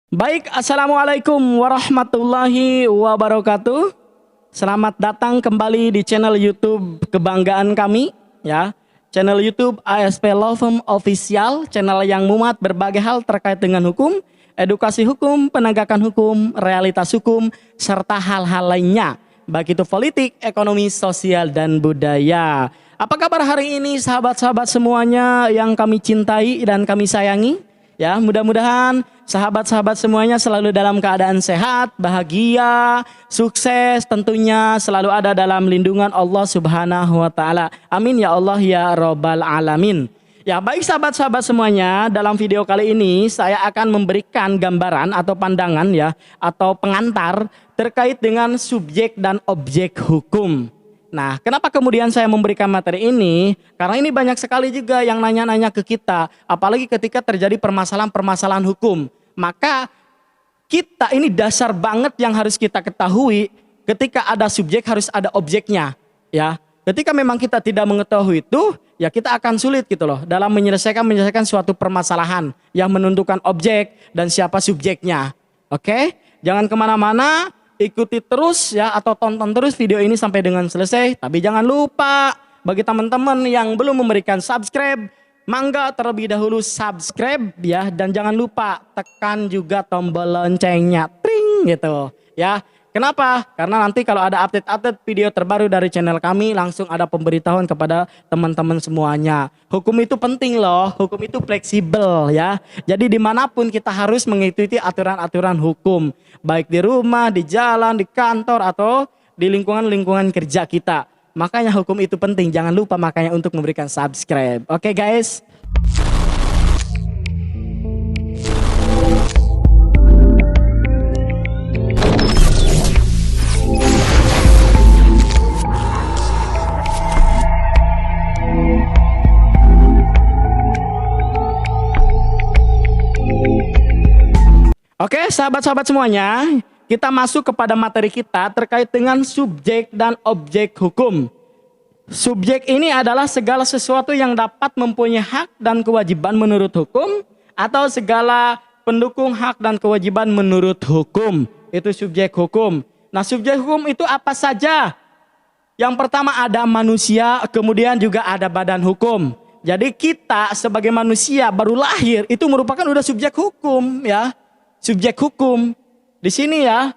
Baik, Assalamualaikum warahmatullahi wabarakatuh. Selamat datang kembali di channel YouTube kebanggaan kami, ya. Channel YouTube ASP Law Firm Official, channel yang muat berbagai hal terkait dengan hukum, edukasi hukum, penegakan hukum, realitas hukum, serta hal-hal lainnya, baik itu politik, ekonomi, sosial, dan budaya. Apa kabar hari ini sahabat-sahabat semuanya yang kami cintai dan kami sayangi? Ya, mudah-mudahan sahabat-sahabat semuanya selalu dalam keadaan sehat, bahagia, sukses, tentunya selalu ada dalam lindungan Allah Subhanahu wa taala. Amin ya Allah ya rabbal alamin. Ya, baik sahabat-sahabat semuanya, dalam video kali ini saya akan memberikan gambaran atau pandangan ya atau pengantar terkait dengan subjek dan objek hukum. Nah, kenapa kemudian saya memberikan materi ini? Karena ini banyak sekali juga yang nanya-nanya ke kita, apalagi ketika terjadi permasalahan-permasalahan hukum. Maka kita ini dasar banget yang harus kita ketahui, ketika ada subjek harus ada objeknya, ya. Ketika memang kita tidak mengetahui itu, ya kita akan sulit gitu loh dalam menyelesaikan suatu permasalahan yang menentukan objek dan siapa subjeknya. Oke? Jangan kemana-mana. Ikuti terus ya atau tonton terus video ini sampai dengan selesai. Tapi jangan lupa bagi teman-teman yang belum memberikan subscribe, mangga terlebih dahulu subscribe ya. Dan jangan lupa tekan juga tombol loncengnya, tring gitu ya. Kenapa? Karena nanti kalau ada update-update video terbaru dari channel kami langsung ada pemberitahuan kepada teman-teman semuanya. Hukum itu penting loh, hukum itu fleksibel ya. Jadi dimanapun kita harus mengikuti aturan-aturan hukum. Baik di rumah, di jalan, di kantor, atau di lingkungan-lingkungan kerja kita. Makanya hukum itu penting, jangan lupa makanya untuk memberikan subscribe. Oke guys? Oke, sahabat-sahabat semuanya, kita masuk kepada materi kita terkait dengan subjek dan objek hukum. Subjek ini adalah segala sesuatu yang dapat mempunyai hak dan kewajiban menurut hukum atau segala pendukung hak dan kewajiban menurut hukum. Itu subjek hukum. Nah, subjek hukum itu apa saja? Yang pertama ada manusia, kemudian juga ada badan hukum. Jadi kita sebagai manusia baru lahir itu merupakan udah subjek hukum ya. Subjek hukum di sini ya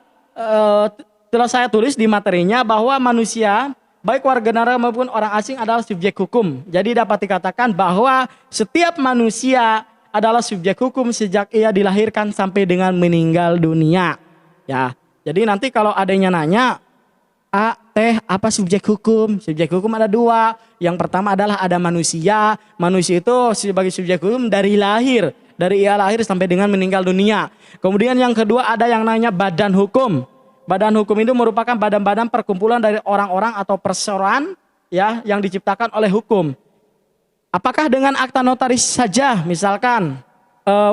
telah saya tulis di materinya bahwa manusia baik warga negara maupun orang asing adalah subjek hukum. Jadi dapat dikatakan bahwa setiap manusia adalah subjek hukum sejak ia dilahirkan sampai dengan meninggal dunia. Ya, jadi nanti kalau adanya nanya, apa subjek hukum? Subjek hukum ada dua. Yang pertama adalah ada manusia. Manusia itu sebagai subjek hukum dari lahir. Dari ia lahir sampai dengan meninggal dunia. Kemudian yang kedua ada yang namanya badan hukum. Badan hukum itu merupakan badan-badan perkumpulan dari orang-orang atau perseroan ya yang diciptakan oleh hukum. Apakah dengan akta notaris saja misalkan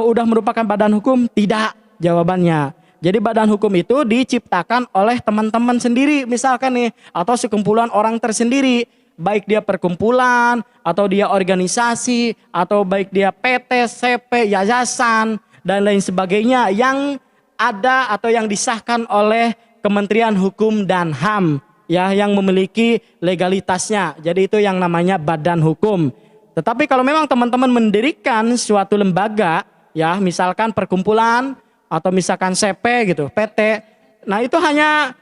udah merupakan badan hukum? Tidak jawabannya. Jadi badan hukum itu diciptakan oleh teman-teman sendiri misalkan nih atau sekumpulan orang tersendiri. Baik dia perkumpulan, atau dia organisasi, atau baik dia PT, CP, yayasan, dan lain sebagainya yang ada atau yang disahkan oleh Kementerian Hukum dan HAM ya yang memiliki legalitasnya. Jadi itu yang namanya badan hukum. Tetapi kalau memang teman-teman mendirikan suatu lembaga ya misalkan perkumpulan atau misalkan CP gitu, PT, nah itu hanya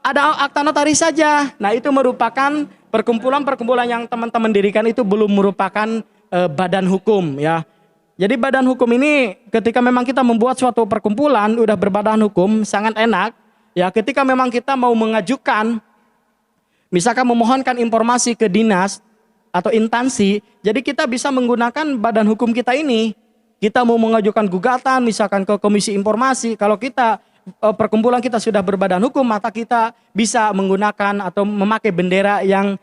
ada akta notaris saja. Nah itu merupakan perkumpulan-perkumpulan yang teman-teman dirikan itu belum merupakan badan hukum ya. Jadi badan hukum ini ketika memang kita membuat suatu perkumpulan udah berbadan hukum sangat enak ya ketika memang kita mau mengajukan misalkan memohonkan informasi ke dinas atau instansi, jadi kita bisa menggunakan badan hukum kita ini. Kita mau mengajukan gugatan misalkan ke komisi informasi, kalau kita perkumpulan kita sudah berbadan hukum, maka kita bisa menggunakan atau memakai bendera yang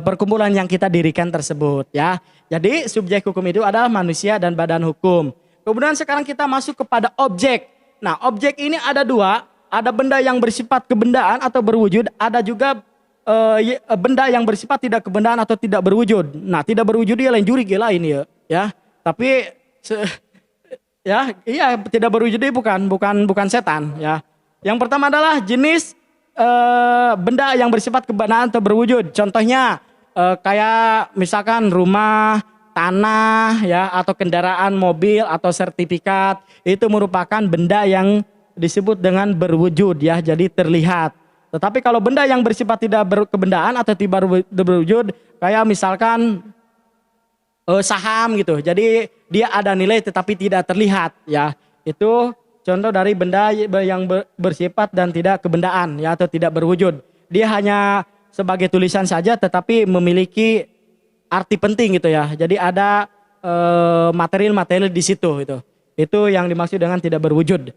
perkumpulan yang kita dirikan tersebut ya. Jadi subjek hukum itu adalah manusia dan badan hukum. Kemudian sekarang kita masuk kepada objek. Nah, objek ini ada dua, ada benda yang bersifat kebendaan atau berwujud, ada juga benda yang bersifat tidak kebendaan atau tidak berwujud. Nah, tidak berwujud dia lain juri lain ya. Tapi Ya, iya tidak berwujud itu bukan setan ya. Yang pertama adalah jenis benda yang bersifat kebendaan atau berwujud. Contohnya kayak misalkan rumah, tanah ya atau kendaraan mobil atau sertifikat itu merupakan benda yang disebut dengan berwujud ya, jadi terlihat. Tetapi kalau benda yang bersifat tidak berkebendaan atau tidak berwujud kayak misalkan saham gitu. Jadi dia ada nilai tetapi tidak terlihat ya. Itu contoh dari benda yang bersifat dan tidak kebendaan ya atau tidak berwujud. Dia hanya sebagai tulisan saja tetapi memiliki arti penting gitu ya. Jadi ada materi-materi di situ itu. Itu yang dimaksud dengan tidak berwujud.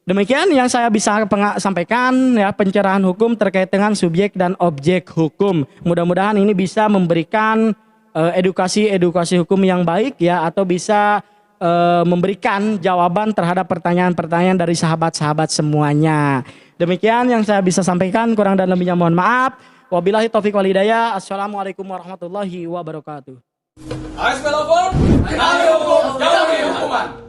Demikian yang saya bisa sampaikan ya pencerahan hukum terkait dengan subjek dan objek hukum. Mudah-mudahan ini bisa memberikan edukasi hukum yang baik ya atau bisa memberikan jawaban terhadap pertanyaan-pertanyaan dari sahabat-sahabat semuanya. Demikian yang saya bisa sampaikan, kurang dan lebihnya mohon maaf. Wabillahi taufiq wal hidayah. Assalamualaikum warahmatullahi wabarakatuh. ASP lapor, ahli hukum, jauhi hukuman.